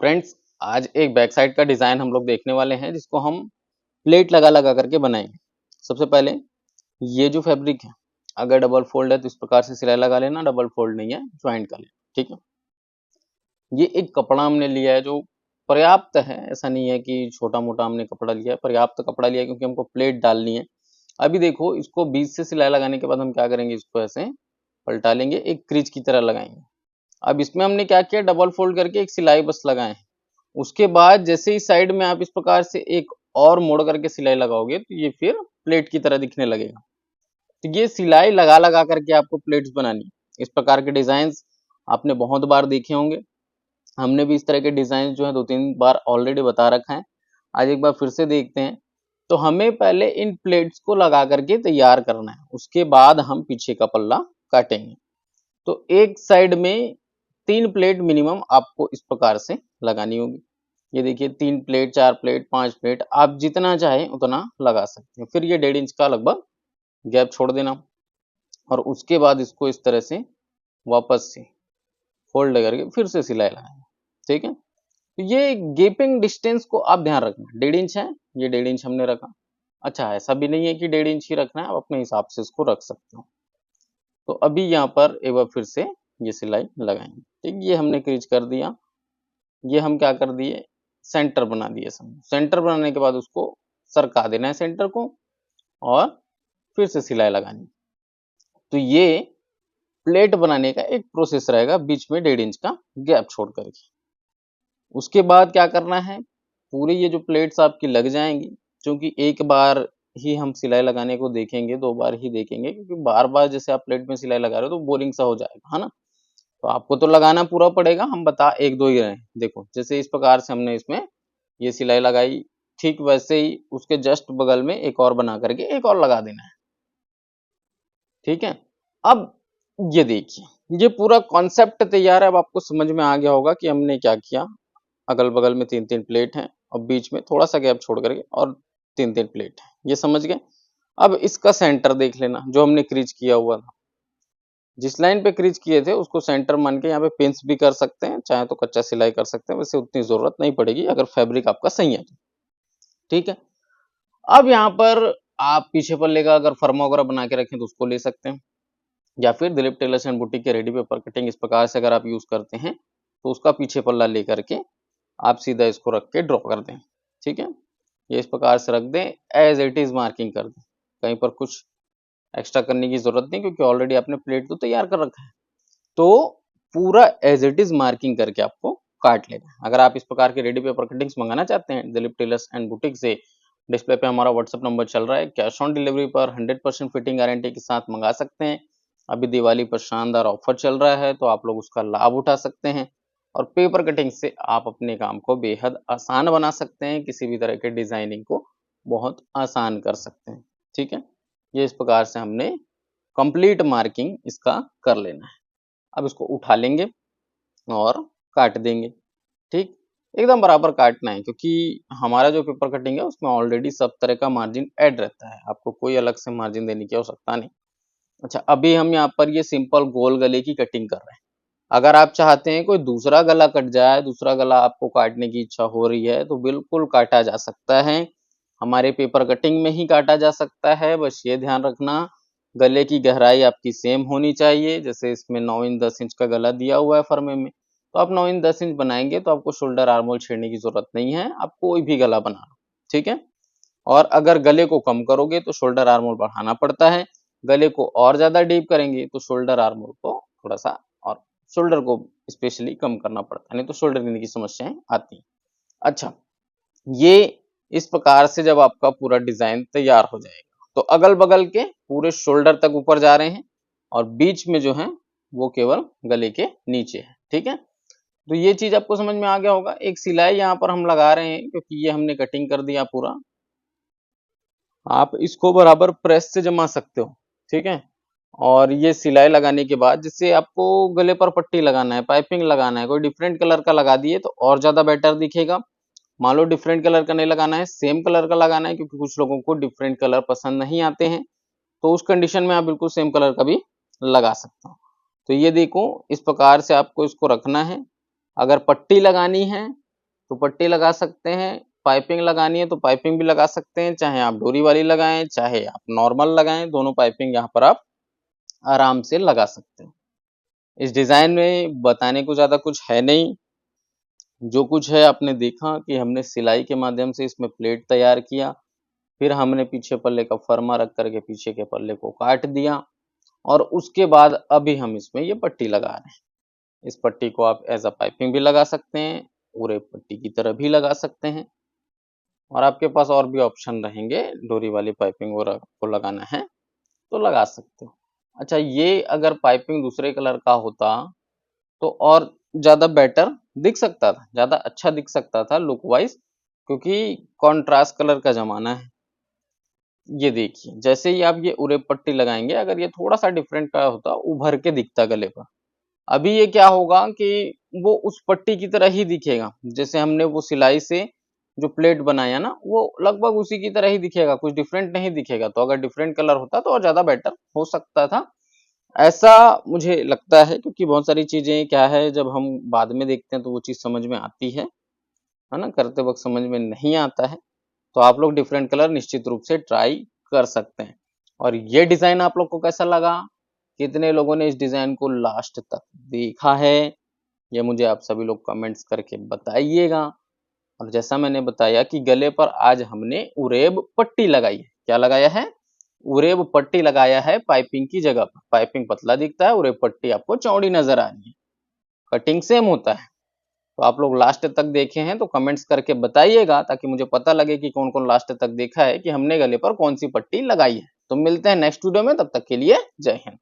Friends, आज एक back side का डिजाइन हम लोग देखने वाले हैं जिसको हम प्लेट लगा लगा करके बनाएंगे। सबसे पहले ये जो फैब्रिक है, अगर डबल फोल्ड है तो इस प्रकार से सिलाई लगा लेना, डबल फोल्ड नहीं है ज्वाइंट कर लेना। ठीक है, ये एक कपड़ा हमने लिया है जो पर्याप्त है, ऐसा नहीं है कि छोटा मोटा हमने कपड़ा लिया है, पर्याप्त कपड़ा लिया है क्योंकि हमको प्लेट डालनी है। अभी देखो, इसको बीच से सिलाई लगाने के बाद हम क्या करेंगे, इसको ऐसे पलटा लेंगे, एक क्रीज की तरह लगाएंगे। अब इसमें हमने क्या किया, डबल फोल्ड करके एक सिलाई बस लगाए। उसके बाद जैसे ही साइड में आप इस प्रकार से एक और मोड़ करके सिलाई लगाओगे तो ये फिर प्लेट की तरह दिखने लगेगा। तो ये सिलाई लगा लगा करके आपको प्लेट्स बनानी है। इस प्रकार के डिजाइन आपने बहुत बार देखे होंगे, हमने भी इस तरह के डिजाइन जो है 2-3 बार ऑलरेडी बता रखा है। आज एक बार फिर से देखते हैं। तो हमें पहले इन प्लेट्स को लगा करके तैयार करना है, उसके बाद हम पीछे का पल्ला काटेंगे। तो एक साइड में 3 प्लेट मिनिमम आपको इस प्रकार से लगानी होगी। ये देखिए 3 प्लेट, 4 प्लेट, 5 प्लेट, आप जितना चाहे उतना लगा सकते हैं। फिर ये 1.5 इंच का लगभग गैप छोड़ देना और उसके बाद इसको इस तरह से वापस से फोल्ड करके फिर से सिलाई लगाएंगे। ठीक है, तो ये गैपिंग डिस्टेंस को आप ध्यान रखना। 1.5 इंच है, ये 1.5 इंच हमने रखा। अच्छा, ऐसा भी नहीं है कि 1.5 इंच ही रखना है, आप अपने हिसाब से इसको रख सकते हो। तो अभी यहाँ पर एक बार फिर से ये सिलाई लगाएंगे। ठीक, ये हमने क्रीज कर दिया। ये हम क्या कर दिए, सेंटर बना दिए। सेंटर बनाने के बाद उसको सरका देना है सेंटर को और फिर से सिलाई लगानी। तो ये प्लेट बनाने का एक प्रोसेस रहेगा, बीच में 1.5 इंच का गैप छोड़ करके। उसके बाद क्या करना है, पूरी ये जो प्लेट्स आपकी लग जाएंगी, क्योंकि एक बार ही हम सिलाई लगाने को देखेंगे, 2 बार ही देखेंगे, क्योंकि बार बार जैसे आप प्लेट में सिलाई लगा रहे हो तो बोरिंग सा हो जाएगा, है ना। तो आपको तो लगाना पूरा पड़ेगा, हम बता 1-2 ही रहे हैं। देखो, जैसे इस प्रकार से हमने इसमें ये सिलाई लगाई, ठीक वैसे ही उसके जस्ट बगल में एक और बना करके एक और लगा देना है। ठीक है, अब ये देखिए, ये पूरा कॉन्सेप्ट तैयार है। अब आपको समझ में आ गया होगा कि हमने क्या किया। अगल बगल में 3-3 प्लेट हैं और बीच में थोड़ा सा गैप छोड़ करके और 3-3 प्लेट है, ये समझ गए। अब इसका सेंटर देख लेना, जो हमने क्रीज किया हुआ था, जिस लाइन पे क्रीज किए थे उसको सेंटर मान के यहाँ पे पिंच भी कर सकते हैं, चाहे तो कच्चा सिलाई कर सकते हैं, वैसे उतनी जरूरत नहीं पड़ेगी अगर फैब्रिक आपका सही है तो। ठीक है, अब यहाँ पर आप पीछे पल्ले का अगर फर्मा वगैरह बना के रखें तो उसको ले सकते हैं, या फिर दिलीप टेलर्स एंड बुटीक के रेडी पेपर कटिंग इस प्रकार से अगर आप यूज करते हैं तो उसका पीछे पल्ला लेकर के आप सीधा इसको रख के ड्रॉ कर दें। ठीक है, ये इस प्रकार से रख दें, एज इट इज मार्किंग कर दें, कहीं पर कुछ एक्स्ट्रा करने की जरूरत नहीं, क्योंकि ऑलरेडी आपने प्लेट तो तैयार कर रखा है। तो पूरा एज इट इज मार्किंग करके आपको काट लेना है। अगर आप इस प्रकार के रेडी पेपर कटिंग्स मंगाना चाहते हैं दिलीप टेलर्स एंड बुटीक से, डिस्प्ले पे हमारा व्हाट्सएप नंबर चल रहा है, कैश ऑन डिलीवरी पर 100% फिटिंग गारंटी के साथ मंगा सकते हैं। अभी दिवाली पर शानदार ऑफर चल रहा है तो आप लोग उसका लाभ उठा सकते हैं और पेपर कटिंग से आप अपने काम को बेहद आसान बना सकते हैं, किसी भी तरह के डिजाइनिंग को बहुत आसान कर सकते हैं। ठीक है, ये इस प्रकार से हमने कंप्लीट मार्किंग इसका कर लेना है। अब इसको उठा लेंगे और काट देंगे। ठीक, एकदम बराबर काटना है, क्योंकि हमारा जो पेपर कटिंग है उसमें ऑलरेडी सब तरह का मार्जिन ऐड रहता है, आपको कोई अलग से मार्जिन देने की आवश्यकता नहीं। अच्छा, अभी हम यहाँ पर ये सिंपल गोल गले की कटिंग कर रहे हैं। अगर आप चाहते हैं कोई दूसरा गला कट जाए, दूसरा गला आपको काटने की इच्छा हो रही है तो बिल्कुल काटा जा सकता है, हमारे पेपर कटिंग में ही काटा जा सकता है। बस ये ध्यान रखना, गले की गहराई आपकी सेम होनी चाहिए। जैसे इसमें 9 इंच 10 इंच का गला दिया हुआ है फर्मे में, तो आप 9 इंच 10 इंच बनाएंगे तो आपको शोल्डर आर्म होल छेड़ने की जरूरत नहीं है, आप कोई भी गला बना लो। ठीक है, और अगर गले को कम करोगे तो शोल्डर आर्म होल बढ़ाना पड़ता है, गले को और ज्यादा डीप करेंगे तो शोल्डर आर्म होल को थोड़ा सा और शोल्डर को स्पेशली कम करना पड़ता है, नहीं तो शोल्डर गिरने की समस्याएं आती हैं। अच्छा, ये इस प्रकार से जब आपका पूरा डिजाइन तैयार हो जाएगा तो अगल बगल के पूरे शोल्डर तक ऊपर जा रहे हैं और बीच में जो है वो केवल गले के नीचे है। ठीक है, तो ये चीज आपको समझ में आ गया होगा। एक सिलाई यहाँ पर हम लगा रहे हैं क्योंकि ये हमने कटिंग कर दिया पूरा, आप इसको बराबर प्रेस से जमा सकते हो। ठीक है, और ये सिलाई लगाने के बाद जैसे आपको गले पर पट्टी लगाना है, पाइपिंग लगाना है, कोई डिफरेंट कलर का लगा दिए तो और ज्यादा बेटर दिखेगा। मान लो डिफरेंट कलर का नहीं लगाना है, सेम कलर का लगाना है, क्योंकि कुछ लोगों को डिफरेंट कलर पसंद नहीं आते हैं, तो उस कंडीशन में आप बिल्कुल सेम कलर का भी लगा सकते हो। तो ये देखो, इस प्रकार से आपको इसको रखना है। अगर पट्टी लगानी है तो पट्टी लगा सकते हैं। पाइपिंग लगानी है तो पाइपिंग भी लगा सकते हैं, चाहे आप डोरी वाली लगाएं चाहे आप नॉर्मल लगाएं, दोनों पाइपिंग यहाँ पर आप आराम से लगा सकते हैं। इस डिजाइन में बताने को ज्यादा कुछ है नहीं, जो कुछ है आपने देखा कि हमने सिलाई के माध्यम से इसमें प्लेट तैयार किया, फिर हमने पीछे पल्ले का फरमा रख करके पीछे के पल्ले को काट दिया और उसके बाद अभी हम इसमें ये पट्टी लगा रहे हैं। इस पट्टी को आप एज अ पाइपिंग भी लगा सकते हैं, पूरे पट्टी की तरह भी लगा सकते हैं और आपके पास और भी ऑप्शन रहेंगे, डोरी वाली पाइपिंग और आपको लगाना है तो लगा सकते हो। अच्छा, ये अगर पाइपिंग दूसरे कलर का होता तो और ज्यादा बेटर दिख सकता था, ज्यादा अच्छा दिख सकता था लुक वाइज, क्योंकि कॉन्ट्रास्ट कलर का जमाना है। ये देखिए, जैसे ही आप ये उरे पट्टी लगाएंगे, अगर ये थोड़ा सा डिफरेंट का होता, उभर के दिखता गले पर। अभी ये क्या होगा कि वो उस पट्टी की तरह ही दिखेगा, जैसे हमने वो सिलाई से जो प्लेट बनाया ना, वो लगभग उसी की तरह ही दिखेगा, कुछ डिफरेंट नहीं दिखेगा। तो अगर डिफरेंट कलर होता तो और ज्यादा बेटर हो सकता था, ऐसा मुझे लगता है। क्योंकि बहुत सारी चीजें क्या है, जब हम बाद में देखते हैं तो वो चीज समझ में आती है ना, करते वक्त समझ में नहीं आता है। तो आप लोग डिफरेंट कलर निश्चित रूप से ट्राई कर सकते हैं। और ये डिजाइन आप लोग को कैसा लगा, कितने लोगों ने इस डिजाइन को लास्ट तक देखा है, ये मुझे आप सभी लोग कमेंट्स करके बताइएगा। और जैसा मैंने बताया कि गले पर आज हमने उरेब पट्टी लगाई है। क्या लगाया है? उरेब पट्टी लगाया है पाइपिंग की जगह पर। पाइपिंग पतला दिखता है, उरेब पट्टी आपको चौड़ी नजर आ रही है, कटिंग सेम होता है। तो आप लोग लास्ट तक देखे हैं तो कमेंट्स करके बताइएगा, ताकि मुझे पता लगे कि कौन कौन लास्ट तक देखा है कि हमने गले पर कौन सी पट्टी लगाई है। तो मिलते हैं नेक्स्ट वीडियो में, तब तक के लिए जय हिंद।